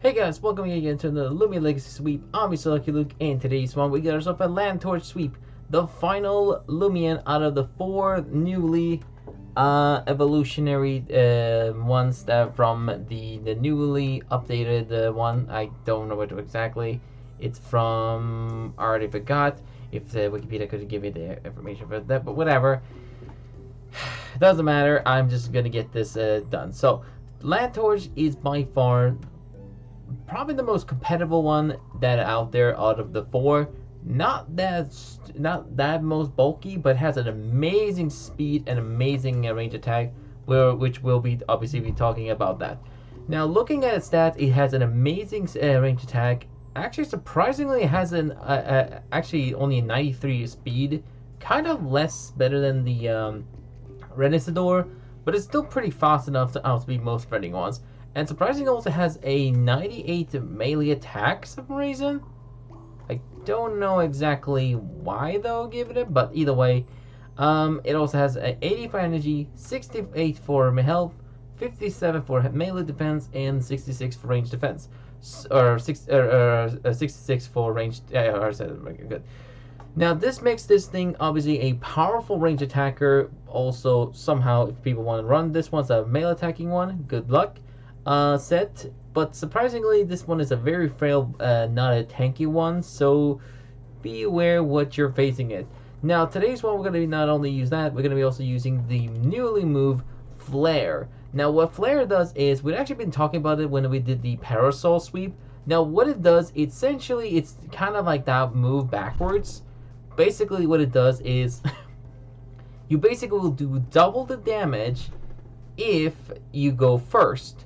Hey guys, welcome again to the Loomian Legacy Sweep. I'm your Lucky Luke, and today's one we got ourselves a Lantorch Sweep, the final Loomian out of the 4 newly evolutionary ones that from the newly updated one. I don't know what exactly. It's from, I already forgot if the Wikipedia could give me the information for that, but whatever. Doesn't matter. I'm just gonna get this done. So Lantorch is by far probably the most competitive one that out there out of the 4. Not that most bulky, but has an amazing speed and amazing range attack, which we'll be obviously be talking about that. Now, looking at its stats, it has an amazing range attack. Actually, surprisingly, it has an actually only a 93 speed, kind of less better than the Renaissance, but it's still pretty fast enough to outspeed most fighting ones. And surprisingly, also has a 98 melee attack for some reason. I don't know exactly why they'll give it, but either way, it also has an 85 energy, 68 for health, 57 for melee defense, and 66 for range defense, or 66 for range. Good. Now this makes this thing obviously a powerful range attacker. Also, somehow, if people want to run this one's a melee attacking one, good luck. Set, but surprisingly this one is a very frail, not a tanky one, so be aware what you're facing it. Now today's one we're going to be not only use that, we're going to be also using the newly moved Flare. Now what Flare does is, we've actually been talking about it when we did the Parasol sweep. Now what it does, essentially it's kind of like that move backwards. Basically what it does is you basically will do double the damage if you go first.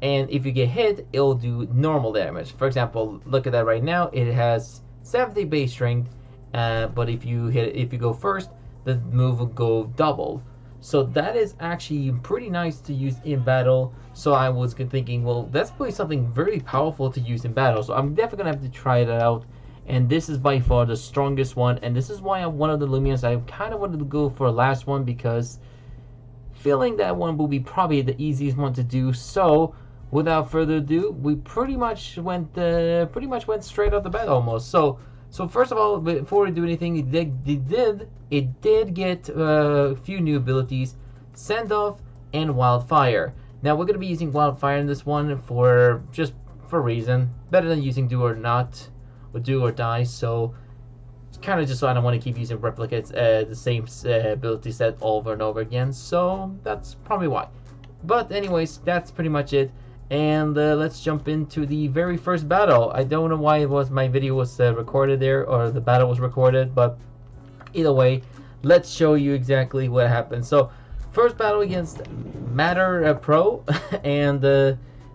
And if you get hit, it'll do normal damage. For example, look at that right now. It has 70 base strength, but if you go first, the move will go double. So that is actually pretty nice to use in battle. So I was thinking, well, that's probably something very powerful to use in battle. So I'm definitely gonna have to try that out. And this is by far the strongest one. And this is why I'm one of the Loomians I kind of wanted to go for last one, because feeling that one will be probably the easiest one to do. So without further ado, we pretty much went straight off the bat almost. So first of all, before we do anything, it did get a few new abilities: Send Off and Wildfire. Now we're gonna be using Wildfire in this one for reason, better than using Do or Not or Do or Die. So it's kind of just so I don't want to keep using replicates, the same ability set over and over again. So that's probably why. But anyways, that's pretty much it. And let's jump into the very first battle. I don't know why my video was recorded there, or the battle was recorded, but either way, let's show you exactly what happened. So first battle against Matter Pro, and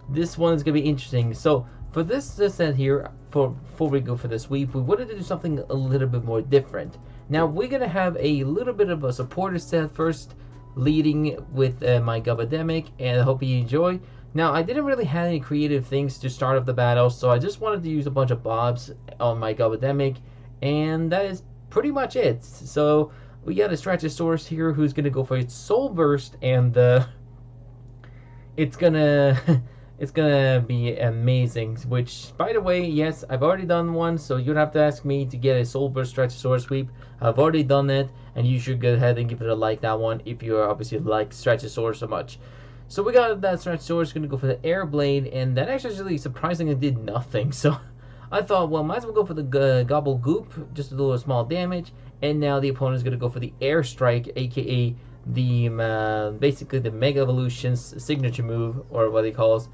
this one is gonna be interesting. So for this set here, before we go for the sweep, we wanted to do something a little bit more different. Now we're gonna have a little bit of a supporter set first, leading with my Gabademic, and I hope you enjoy. Now, I didn't really have any creative things to start off the battle, so I just wanted to use a bunch of bobs on my Gabademic, and that is pretty much it. So we got a Strachosaurus here who's going to go for its Soul Burst, and it's gonna be amazing. Which, by the way, yes, I've already done one, so you don't have to ask me to get a Soul Burst Strachosaurus sweep. I've already done it, and you should go ahead and give it a like, that one, if you obviously like Strachosaurus so much. So we got that Strachosaurus going to go for the Air Blade, and that actually surprisingly did nothing. So I thought, well, might as well go for the Gobble Goop, just a little small damage. And now the opponent is going to go for the Air Strike, aka the basically the Mega Evolution's signature move, or what he calls,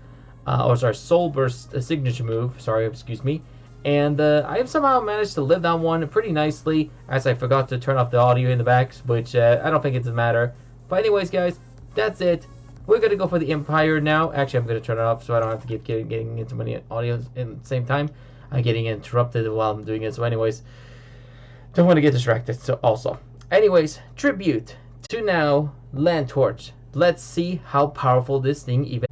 Soul Burst signature move. Sorry, excuse me. And I have somehow managed to live that one pretty nicely, as I forgot to turn off the audio in the back, which I don't think it does matter. But anyways, guys, that's it. We're going to go for the Empire now. Actually, I'm going to turn it off so I don't have to keep getting into many audios at the same time. I'm getting interrupted while I'm doing it. So anyways, don't want to get distracted. So also, anyways, tribute to now Lantorch. Let's see how powerful this thing even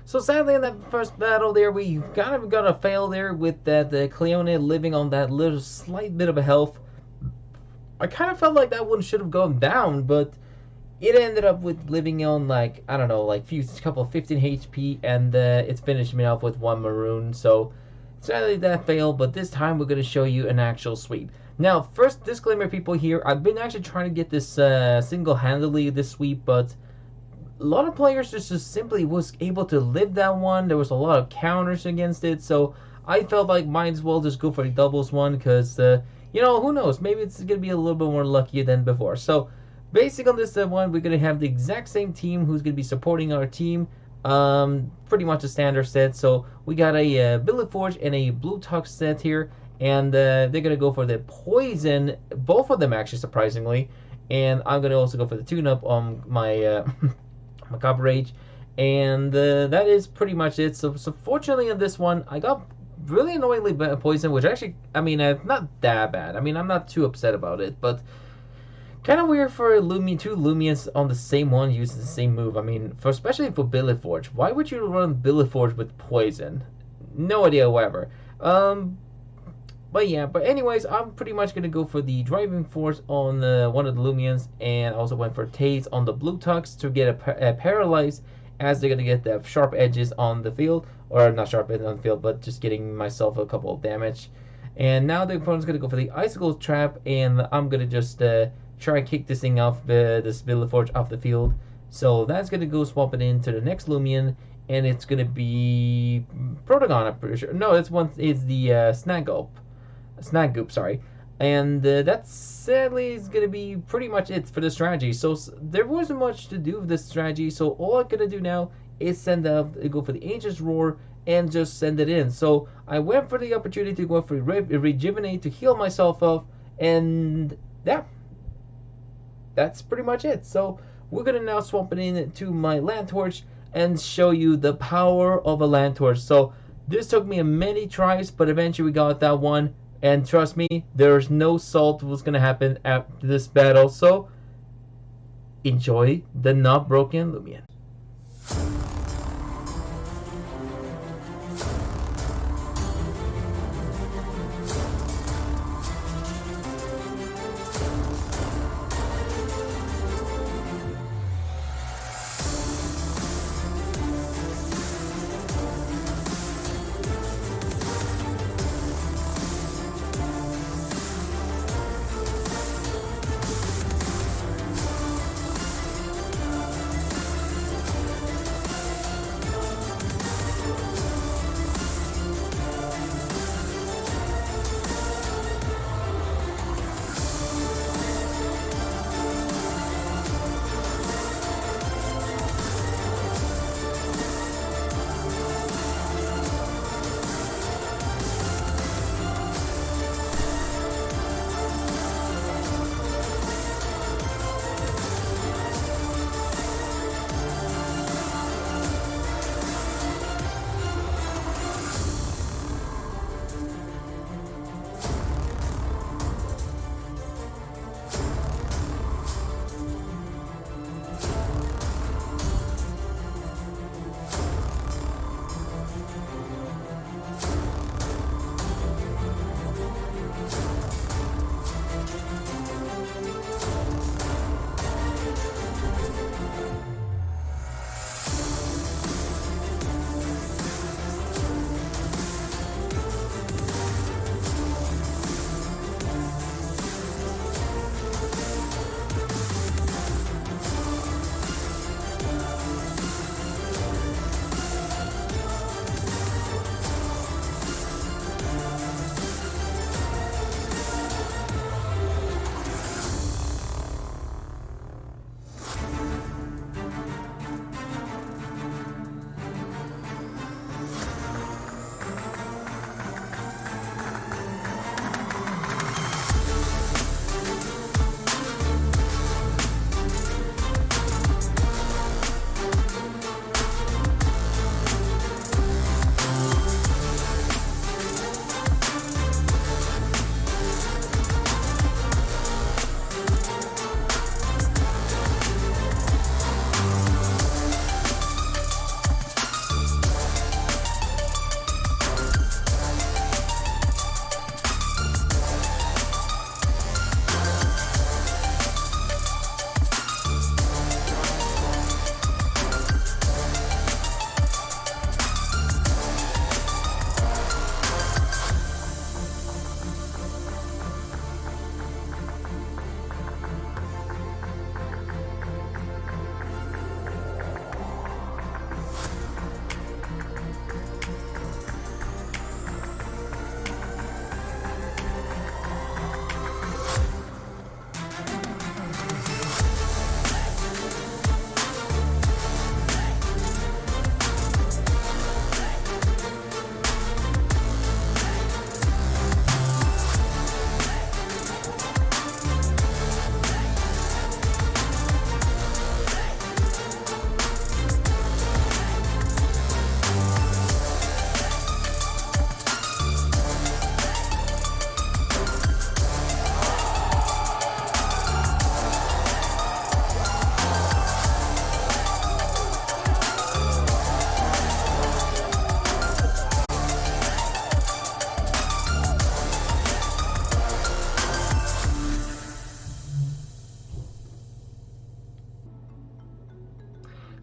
So sadly, in that first battle there, we kind of got a fail there with that Cleone living on that little slight bit of a health. I kind of felt like that one should have gone down, but it ended up with living on like, I don't know, like couple of 15 HP, and it's finished me off with 1 maroon. So sadly that failed, but this time we're going to show you an actual sweep. Now, first disclaimer, people here, I've been actually trying to get this single-handedly, this sweep, but a lot of players just simply was able to live that one. There was a lot of counters against it, so I felt like might as well just go for the doubles one, because, you know, who knows, maybe it's going to be a little bit more lucky than before. So basic on this one, we're going to have the exact same team who's going to be supporting our team. Pretty much a standard set. So we got a Billet Forge and a Blue Tux set here. And they're going to go for the Poison. Both of them, actually, surprisingly. And I'm going to also go for the tune-up on my, my Copper Rage. And that is pretty much it. So fortunately on this one, I got really annoyingly Poison, which actually, I mean, not that bad. I mean, I'm not too upset about it, but kind of weird for two Loomians on the same one using the same move. I mean, especially for Billet Forge. Why would you run Billet Forge with Poison? No idea, whatever. But yeah, but anyways, I'm pretty much going to go for the Driving Force on one of the Loomians, and also went for Taze on the Blue Tux to get a Paralyze, as they're going to get the sharp edges on the field. Or not sharp edges on the field, but just getting myself a couple of damage. And now the opponent's going to go for the Icicle Trap, and I'm going to just try to kick this thing off, this Billet Forge off the field. So that's going to go swap it into the next Loomian, and it's going to be Protagon, I'm pretty sure. No, this one is the Snag Goop, sorry. And that sadly is going to be pretty much it for the strategy. So there wasn't much to do with this strategy, so all I'm going to do now is go for the Ancient's Roar and just send it in. So I went for the opportunity to go for Rejuvenate to heal myself up, and yeah, that's pretty much it. So we're going to now swap it in to my Lantorch and show you the power of a Lantorch. So this took me many tries, but eventually we got that one. And trust me, there's no salt what's going to happen after this battle. So enjoy the not broken Loomian.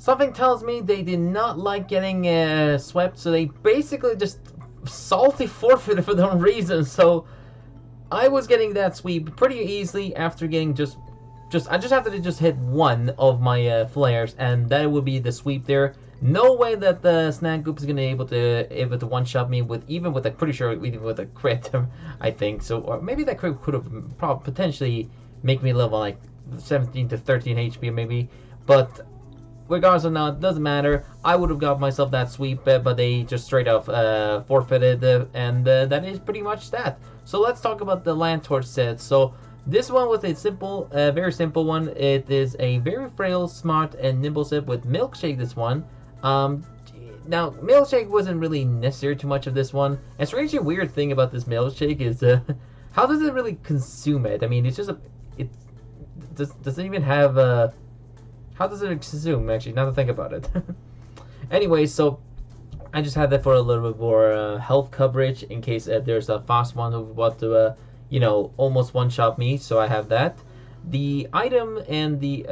Something tells me they did not like getting swept, so they basically just salty forfeited for no reason. So I was getting that sweep pretty easily after getting I just have to just hit one of my flares, and that would be the sweep there. No way that the Snagoop is gonna be able to one shot me with even with a pretty sure even with a crit. I think so, or maybe that crit could have potentially make me level like 17 to 13 HP maybe, but regardless of that, it doesn't matter. I would have got myself that sweep, but they just straight off forfeited, and that is pretty much that. So let's talk about the Lantorch set. So this one was a simple, very simple one. It is a very frail, smart, and nimble set with Milkshake. This one. Now Milkshake wasn't really necessary too much of this one. And strangely weird thing about this Milkshake is how does it really consume it? I mean, it's just it doesn't even have a. How does it consume, actually, now to think about it? Anyway, so I just had that for a little bit more health coverage in case there's a fast one who want to, almost one-shot me, so I have that. The item and the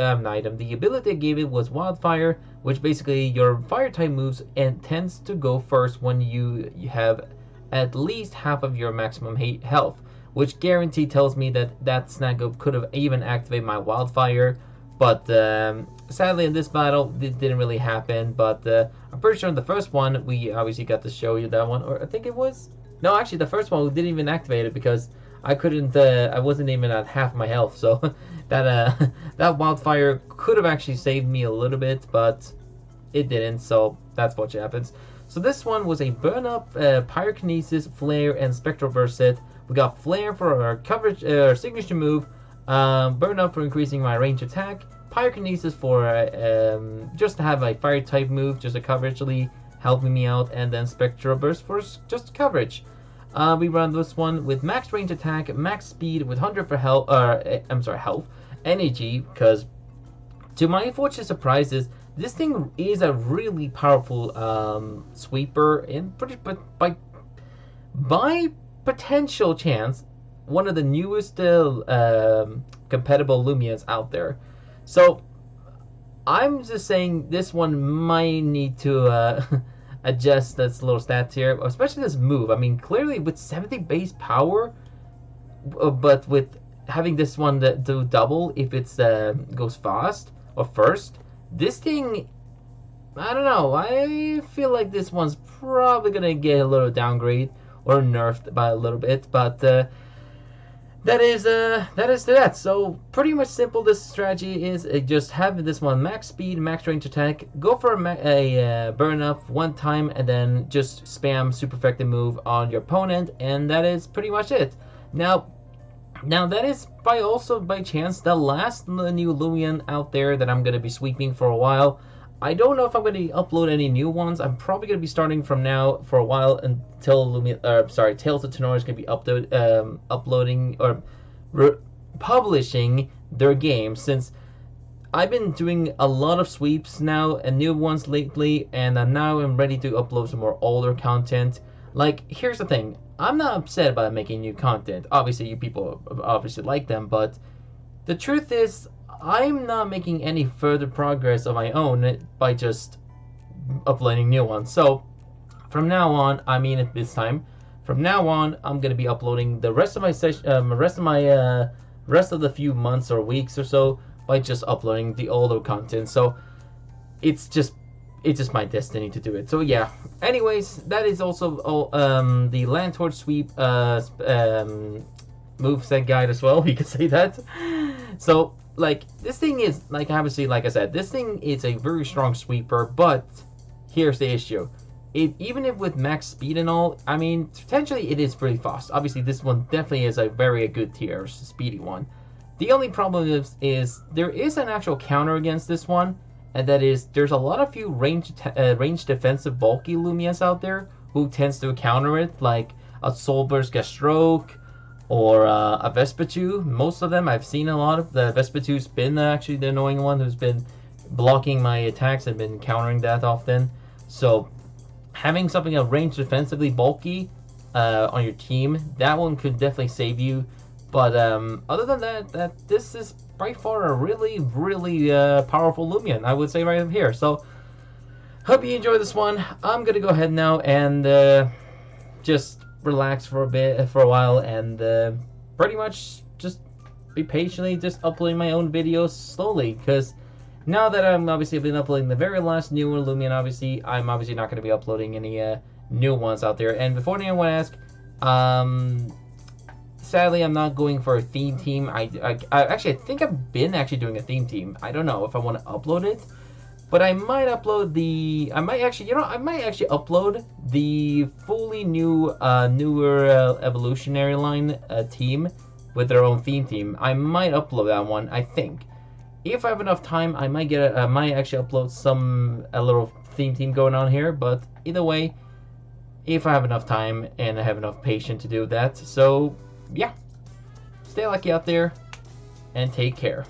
ability I gave it was Wildfire, which basically your fire-type moves and tends to go first when you have at least half of your maximum health, which guarantee tells me that Snagoop could have even activated my Wildfire. But sadly in this battle, it didn't really happen. But I'm pretty sure in the first one, we obviously got to show you that one. Or I think it was... No, actually the first one we didn't even activate it because I couldn't... I wasn't even at half my health. So that Wildfire could have actually saved me a little bit. But it didn't. So that's what happens. So this one was a Burn Up, Pyrokinesis, Flare, and Spectral Burst set. We got Flare for our coverage, signature move. Burn Up for increasing my range attack, Pyrokinesis for just to have a fire type move, just a coveragely helping me out, and then Spectral Burst for just coverage. We run this one with max range attack, max speed with 100 for health, health, energy, because to my unfortunate surprises, this thing is a really powerful sweeper, and by potential chance, one of the newest compatible Loomians out there. So I'm just saying this one might need to adjust its little stats here, especially this move. I mean, clearly with 70 base power, but with having this one that do double if it's goes fast or first, this thing, I don't know. I feel like this one's probably gonna get a little downgrade or nerfed by a little bit, but. That is that. So pretty much simple. This strategy is just have this one max speed, max range attack. Go for a burn up one time, and then just spam super effective move on your opponent, and that is pretty much it. Now that is by chance the last new Loomian out there that I'm gonna be sweeping for a while. I don't know if I'm going to upload any new ones. I'm probably going to be starting from now for a while until Tales of Tenor is going to be uploading or publishing their game, since I've been doing a lot of sweeps now and new ones lately, and now I'm ready to upload some more older content. Like, here's the thing. I'm not upset about making new content. Obviously, you people obviously like them, but the truth is, I'm not making any further progress of my own by just uploading new ones. So from now on, I mean it this time. From now on, I'm gonna be uploading the rest of my rest of the few months or weeks or so by just uploading the older content. So it's just my destiny to do it. So yeah. Anyways, that is also the Lantorch sweep moveset guide as well. You can say that. So. Like, this thing is, like, obviously, like I said, this thing is a very strong sweeper, but here's the issue. Even if with max speed and all, I mean, potentially it is pretty fast. Obviously, this one definitely is a very good tier, speedy one. The only problem is there is an actual counter against this one, and that is, there's a lot of few range defensive bulky Loomians out there who tends to counter it, like a Soulburst Gastroke, or a Vespa2. Most of them, I've seen a lot of. The Vespa2's been actually the annoying one who's been blocking my attacks and been countering that often. So having something of range defensively bulky on your team, that one could definitely save you But other than that, this is by far a really, really powerful Loomian, I would say right here. So, hope you enjoy this one. I'm gonna go ahead now and just relax for a while, and pretty much just be patiently just uploading my own videos slowly, because now that I'm obviously been uploading the very last new one, Loomian, obviously, I'm obviously not going to be uploading any new ones out there. And before anyone asks, sadly, I'm not going for a theme team. I think I've been actually doing a theme team. I don't know if I want to upload it, but I might upload I might actually upload the fully newer evolutionary line team with their own theme team. I might upload that one, I think. If I have enough time, I might actually upload a little theme team going on here, but either way, if I have enough time and I have enough patience to do that. So, yeah. Stay lucky out there, and take care.